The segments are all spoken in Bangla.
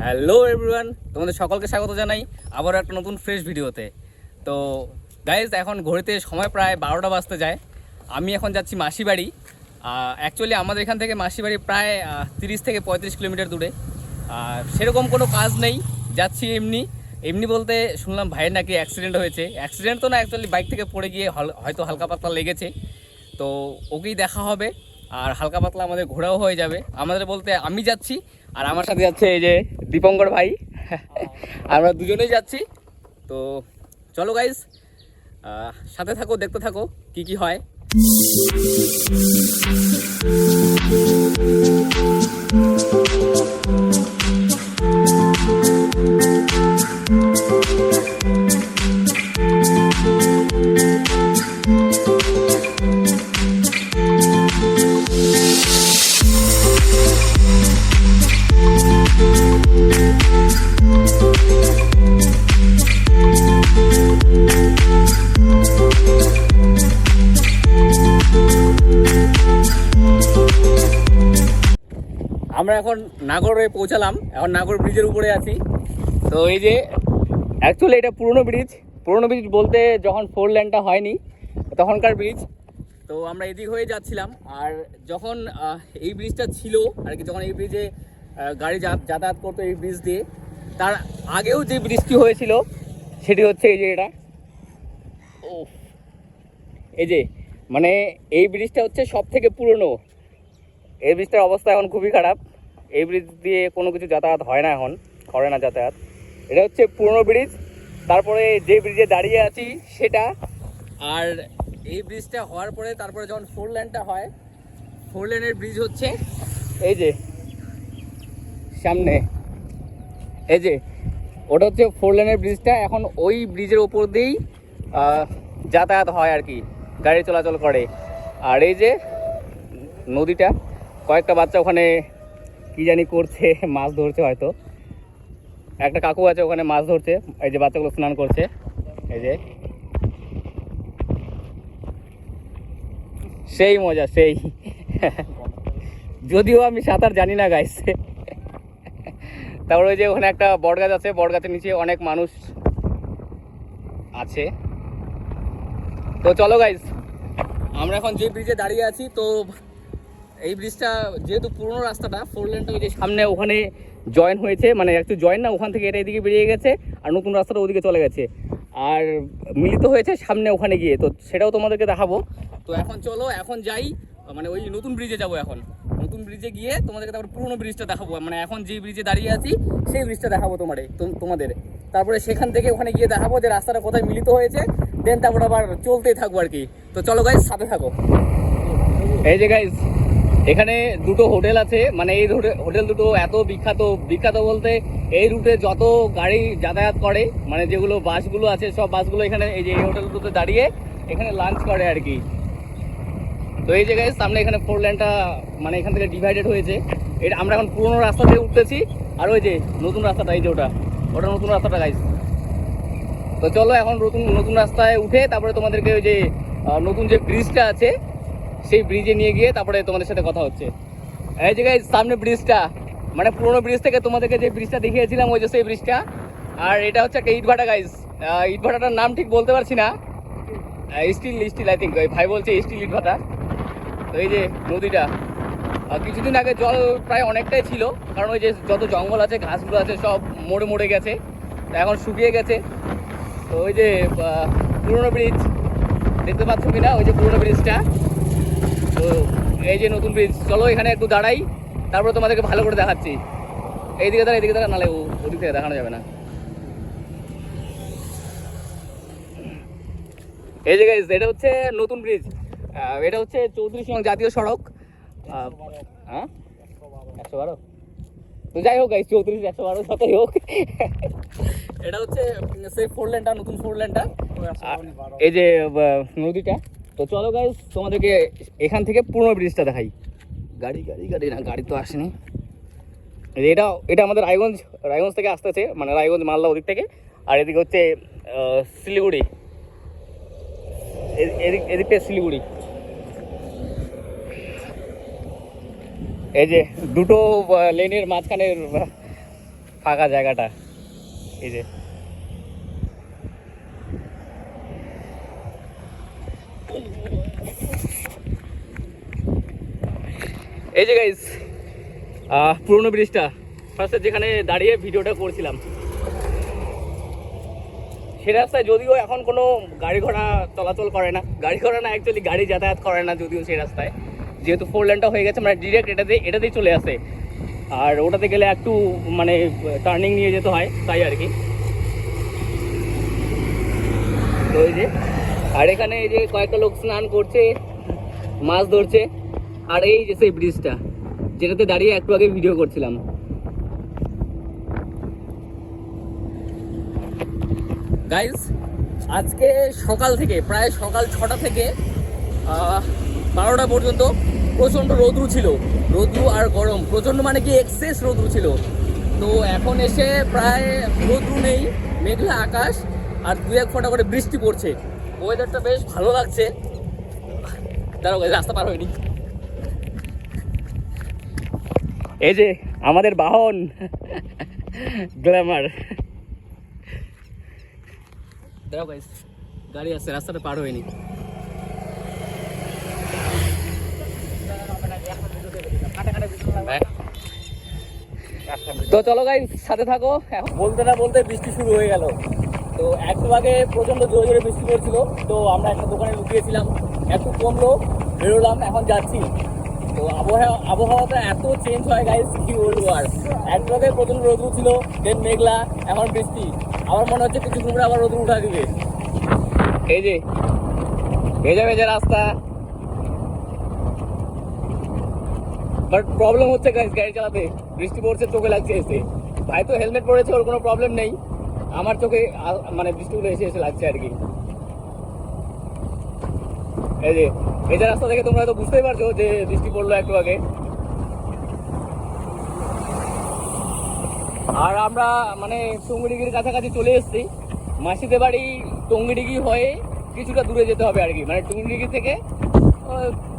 হ্যালো এভরিওয়ান, তোমাদের সকলকে স্বাগত জানাই আবার একটা নতুন ফ্রেশ ভিডিওতে। তো গাইজ, এখন ঘড়িতে সময় প্রায় 12টা বাজতে যায়। আমি এখন যাচ্ছি মাসিবাড়ি। অ্যাকচুয়ালি আমাদের এখান থেকে মাসিবাড়ি প্রায় 30 থেকে 35 কিলোমিটার দূরে। সেরকম কোনো কাজ নেই, যাচ্ছি এমনি এমনি বলতে শুনলাম ভাইয়ের নাকি অ্যাক্সিডেন্ট হয়েছে। অ্যাক্সিডেন্ট তো না, অ্যাকচুয়ালি বাইক থেকে পড়ে গিয়ে হয়তো হালকা পাতলা লেগেছে। তো ওকেই দেখা হবে আর হালকা পাতলা আমাদের ঘোরাও হয়ে যাবে। আমাদের বলতে আমি যাচ্ছি আর আমার সাথে যাচ্ছে এই যে দীপঙ্কর ভাই। আমরা দুজনেই যাচ্ছি। তো চলো গাইস, সাথে থাকো, দেখতে থাকো কি কি হয়। আমরা এখন নাগরে পৌঁছালাম, এখন নাগর ব্রিজের উপরে আছি। তো এই যে অ্যাকচুয়ালি এটা পুরনো ব্রিজ বলতে যখন 4 লেনটা হয়নি তখনকার ব্রিজ। তো আমরা এদিক হয়ে যাচ্ছিলাম, আর যখন এই ব্রিজটা ছিল আর কি, যখন এই ব্রিজে গাড়ি যাতায়াত করতো এই ব্রিজ দিয়ে, তার আগেও যে ব্রিজটি হয়েছিল সেটি হচ্ছে এই যে এটা। ও এই যে মানে এই ব্রিজটা হচ্ছে সব থেকে পুরনো। এই ব্রিজটার অবস্থা এখন খুবই খারাপ। এই ব্রিজ দিয়ে কোনো কিছু যাতায়াত হয় না, এখন করে না যাতায়াত। এটা হচ্ছে পুরনো ব্রিজ। তারপরে যে ব্রিজে দাঁড়িয়ে আছি সেটা, আর এই ব্রিজটা হওয়ার পরে তারপরে যখন 4 লেনটা হয়, 4 লেনের ব্রিজ হচ্ছে এই যে সামনে, এই যে ওটা হচ্ছে 4 লেনের ব্রিজটা। এখন ওই ব্রিজের ওপর দিয়েই যাতায়াত হয় আর কি, গাড়ি চলাচল করে। আর এই যে নদীটা, কয়েকটা বাচ্চা ওখানে কি জানি করছে, মাছ ধরছে হয়তো। একটা কাকু আছে ওখানে মাছ ধরছে, এই যে বাচ্চাগুলো স্নান করছে। এই যে সেই মজা সেই। যদিও আমি সাঁতার জানি না গাইস। তারপর ওই যে ওখানে একটা বট গাছ আছে, বট গাছের নিচে অনেক মানুষ আছে। তো চলো গাইস, আমরা এখন যে ব্রিজে দাঁড়িয়ে আছি, তো এই ব্রিজটা যেহেতু পুরনো রাস্তাটা 4 লেনটা ওই যে সামনে ওখানে জয়েন হয়েছে, মানে একটু জয়েন না, ওখান থেকে এটা এদিকে বেরিয়ে গেছে আর নতুন রাস্তাটা ওদিকে চলে গেছে আর মিলিত হয়েছে সামনে ওখানে গিয়ে। তো সেটাও তোমাদেরকে দেখাবো। তো এখন চলো, এখন যাই, মানে ওই নতুন ব্রিজে যাব। এখন নতুন ব্রিজে গিয়ে তোমাদেরকে তারপর পুরনো ব্রিজটা দেখাবো, মানে এখন যে ব্রিজে দাঁড়িয়ে আছি সেই ব্রিজটা দেখাবো তোমাদের। তারপরে সেখান থেকে ওখানে গিয়ে দেখাবো যে রাস্তাটা কোথায় মিলিত হয়েছে, দেন তারপর আবার চলতেই থাকবো আর কি। তো চলো গাইজ, সাথে থাকো। এই যে গাইজ, এখানে দুটো হোটেল আছে, মানে এই হোটেল দুটো এত বিখ্যাত বলতে এই রুটে যত গাড়ি যাতায়াত করে, মানে যেগুলো বাসগুলো আছে সব বাসগুলো এখানে এই যে এই হোটেল দুটো দাঁড়িয়ে এখানে লাঞ্চ করে আর কি। তো এই জায়গায় সামনে এখানে 4 লেনটা মানে এখান থেকে ডিভাইডেড হয়েছে। এটা আমরা এখন পুরোনো রাস্তা দিয়ে উঠতেছি, আর ওই যে নতুন রাস্তাটা, এই যে ওটা নতুন রাস্তাটা গাইজ। তো চলো এখন নতুন রাস্তায় উঠে তারপরে তোমাদেরকে ওই যে নতুন যে ব্রিজটা আছে সেই ব্রিজে নিয়ে গিয়ে তারপরে তোমাদের সাথে কথা হচ্ছে। এই যে গাইজ সামনে ব্রিজটা, মানে পুরোনো ব্রিজ থেকে তোমাদেরকে যে ব্রিজটা দেখিয়েছিলাম ওই যে সেই ব্রিজটা। আর এটা হচ্ছে একটা ইটভাটা গাইজ। ইটভাটাটার নাম ঠিক বলতে পারছি না, স্টিল আই থিঙ্ক, ওই ভাই বলছে স্টিল ইটভাটা। তো এই যে নদীটা, কিছুদিন আগে জল প্রায় অনেকটাই ছিল, কারণ ওই যে যত জঙ্গল আছে ঘাসগুলো আছে সব মরে গেছে, তো এখন শুকিয়ে গেছে। তো ওই যে পুরোনো ব্রিজ দেখতে পাচ্ছ কিনা, ওই যে পুরোনো ব্রিজটা। তো এই যে নতুন ব্রিজ, চলো এখানে একটু দাঁড়াই, তারপরে তোমাদেরকে ভালো করে দেখাচ্ছি। এইদিকে দাঁড়া, নাহলে ওদিক থেকে দেখানো যাবে না। এই যে গাইস, এটা হচ্ছে নতুন ব্রিজ। এটা হচ্ছে 34 নং জাতীয় সড়ক। হ্যাঁ 112, তো যাই হোক গাইস, 34 112 যতই হোক। এটা হচ্ছে সেই 4 লেনটা, নতুন 4 লেনটা, এই যে নদীটা। তো চলো গাইস, তোমাদেরকে এখান থেকে পুরনো ব্রিজটা দেখাই। গাড়ি না, গাড়ি তো আসেনি। এটা আমাদের রায়গঞ্জ থেকে আসতেছে, মানে রায়গঞ্জ মালদা ওদিক থেকে। আর এদিকে হচ্ছে শিলিগুড়ি, এদিকটা শিলিগুড়ি। এই যে দুটো লেনের মাঝখানে ফাঁকা জায়গাটা, এই যে এই যে গাইস পুরনো ব্রিজটা, ফার্স্টে যেখানে দাঁড়িয়ে ভিডিওটা করছিলাম সে রাস্তায় যদিও এখন কোনো গাড়ি ঘোড়া চলাচল করে না, গাড়ি ঘোড়া না অ্যাকচুয়ালি গাড়ি যাতায়াত করে না যদিও সেই রাস্তায়, যেহেতু 4 লেনটা হয়ে গেছে, মানে ডিরেক্ট এটাতেই চলে আসে, আর ওটাতে গেলে একটু মানে টার্নিং নিয়ে যেতে হয় তাই আর কি। তো এই যে আর এখানে এই যে কয়েকটা লোক স্নান করছে, মাছ ধরছে, আর এই যে সেই ব্রিজটা যেটাতে দাঁড়িয়ে একটু আগে ভিডিও করছিলাম। গাইস আজকে সকাল থেকে প্রায় সকাল 6টা থেকে 12টা পর্যন্ত প্রচণ্ড রৌদ্রু ছিল, রৌদ্রু আর গরম প্রচণ্ড, মানে কি এক্সেস রৌদ্রু ছিল। তো এখন এসে প্রায় রৌদ্রু নেই, মেঘলা আকাশ, আর 2-1 ফোঁটা করে বৃষ্টি পড়ছে, ওয়েদারটা বেশ ভালো লাগছে। দাঁড়াও গাইস, রাস্তা পার হয়নি। এই যে আমাদের বাহন গ্ল্যামার, দাঁড়াও গাইস গাড়ি আসছে, রাস্তাটা পার হয়নি। তো চলো গাইস সাথে থাকো, এখন বলতে না বলতে বৃষ্টি শুরু হয়ে গেল। তো একটু আগে প্রচণ্ড জোরে জোরে বৃষ্টি পড়ছিল, তো আমরা একটা দোকানে লুকিয়েছিলাম, একটু কমলো, বেরোলাম, এখন যাচ্ছি। তো আবহাওয়াটা এত চেঞ্জ হয় গাইস, কি বলবো আর। একটু আগে প্রচণ্ড রোদ্রু ছিল, দেন মেঘলা, এখন বৃষ্টি, আমার মনে হচ্ছে কিছু ঘুমড়ে আবার রোদ্রু উঠা দিবে। এই যে ভেজা ভেজা রাস্তা, বাট প্রবলেম হচ্ছে গাইস গাড়ি চালাতে, বৃষ্টি পড়ছে, চোখে লাগছে এসে। ভাই তো হেলমেট পরেছে, ওর কোনো প্রবলেম নেই, আমার চোখে মানে বৃষ্টিগুলো এসে এসে লাগছে আর কি। এই যে ভেজা রাস্তা থেকে তোমরা তো বুঝতেই পারছো যে বৃষ্টি পড়লো একটু আগে। আর আমরা মানে টঙ্গিডিগির কাছাকাছি চলে এসেছি, মাসিদের বাড়ি টঙ্গিডিগি হয়ে কিছুটা দূরে যেতে হবে আর কি, মানে টঙ্গিডিগি থেকে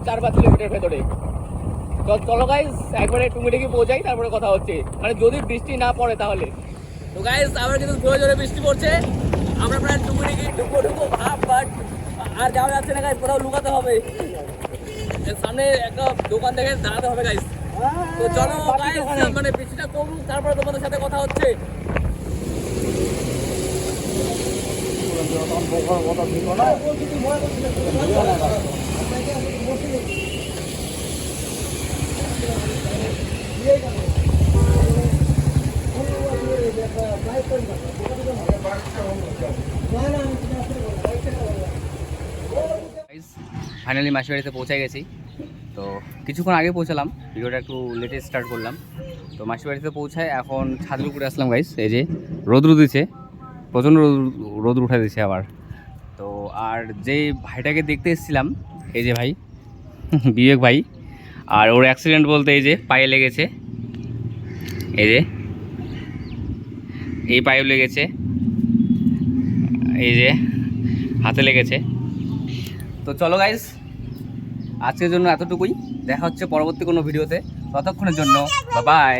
4-5 কিলোমিটার ভেতরে। তো চলো গাইস একবারে টুঙ্গিডিগি পৌঁছাই, তারপরে কথা হচ্ছে, মানে যদি বৃষ্টি না পড়ে তাহলে। তো গাইস আবার কিন্তু জোরে জোরে বৃষ্টি পড়ছে, আমরা প্রায় টুঙ্গিডিগি ঢুকবো ভাব, বাট আর যাওয়া যাচ্ছে না গাইস, কোথাও লুকাতে হবে, সামনে একটা দোকান দেখে দাঁড়াতে হবে গাইস। তো চলো গাইস, মানে বৃষ্টিটা কমুক, তারপরে তোমাদের সাথে কথা হচ্ছে। ফাইনালি মাসির বাড়িতে পৌঁছে গেছি। তো কিছুক্ষণ আগে পৌঁছালাম, ভিডিওটা একটু লেটে স্টার্ট করলাম। তো মাসির বাড়িতে পৌঁছায় এখন ছাদের উপরে আসলাম গাইস। এই যে রোদ্রু দিচ্ছে, প্রচণ্ড রোদ্রু উঠে দিচ্ছে আবার। তো আর যে ভাইটাকে দেখতে এসেছিলাম, এই যে ভাই বিবেক ভাই, আর ওর অ্যাক্সিডেন্ট বলতে এই যে পায়ে লেগেছে, এই যে এই পায়ে লেগেছে, এই যে হাতে লেগেছে। তো চলো গাইস আজকের জন্য এতটুকুই, দেখা হচ্ছে পরবর্তী কোনো ভিডিওতে, ততক্ষণের জন্য বাই বাই।